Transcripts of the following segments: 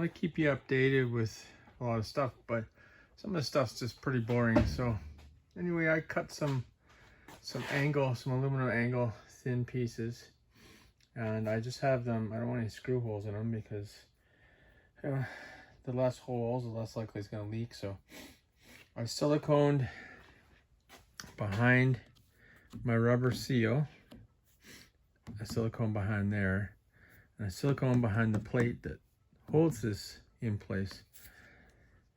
to keep you updated with a lot of stuff, but some of the stuff's just pretty boring. So anyway, I cut some aluminum angle thin pieces, and I just have them. I don't want any screw holes in them because the less holes, the less likely it's going to leak. So I siliconed behind my rubber seal. I silicone behind there, and I silicone behind the plate that holds this in place.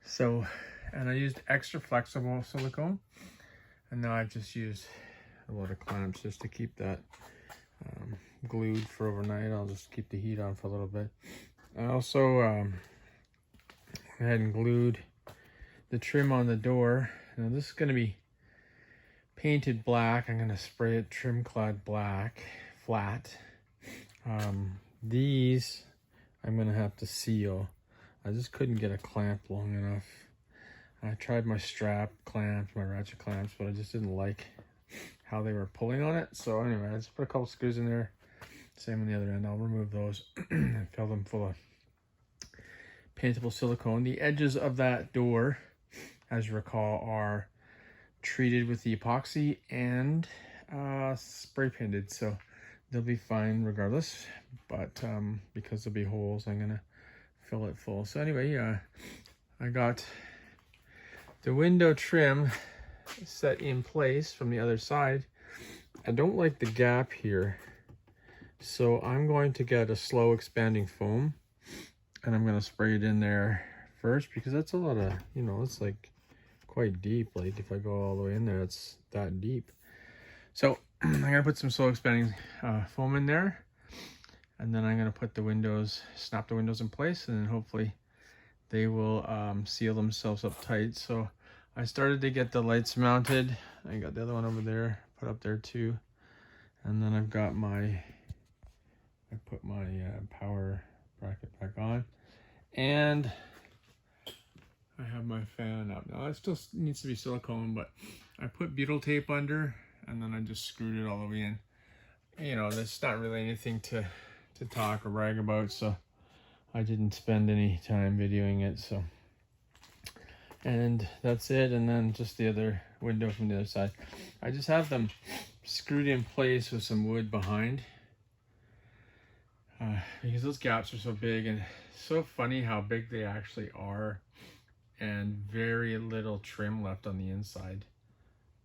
So, and I used extra flexible silicone, and now I've just used a lot of clamps just to keep that glued for overnight. I'll just keep the heat on for a little bit. I also went ahead and glued the trim on the door. Now this is going to be painted black. I'm going to spray it trim clad black, flat. These I'm going to have to seal. I just couldn't get a clamp long enough. I tried my strap clamps, my ratchet clamps, but I just didn't like how they were pulling on it. So anyway, I just put a couple screws in there. Same on the other end. I'll remove those and fill them full of paintable silicone. The edges of that door, as you recall, are treated with the epoxy and spray painted, so they'll be fine regardless. But because there'll be holes, I'm gonna fill it full. So anyway, I got the window trim set in place from the other side. I don't like the gap here, so I'm going to get a slow expanding foam, and I'm going to spray it in there first because that's a lot of, you know, it's like quite deep. Like if I go all the way in there, it's that deep. So I'm going to put some slow expanding foam in there, and then I'm going to put the windows, snap the windows in place, and then hopefully they will seal themselves up tight. So I started to get the lights mounted. I got the other one over there, put up there too. And then I've got I put my power bracket back on. And I have my fan up. Now it still needs to be silicone, but I put butyl tape under, and then I just screwed it all the way in. You know, that's not really anything to talk or brag about, so I didn't spend any time videoing it. So, and that's it. And then just the other window from the other side. I just have them screwed in place with some wood behind because those gaps are so big, and so funny how big they actually are, and very little trim left on the inside.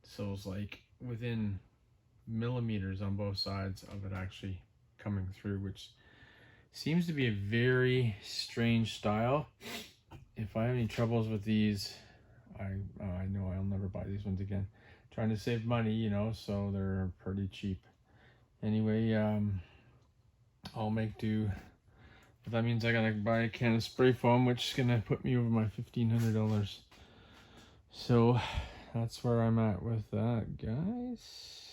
So it's like within millimeters on both sides of it actually coming through, which seems to be a very strange style. If I have any troubles with these, I know I'll never buy these ones again. Trying to save money, you know, so they're pretty cheap. Anyway, I'll make do. But that means I gotta buy a can of spray foam, which is gonna put me over my $1,500. So that's where I'm at with that, guys.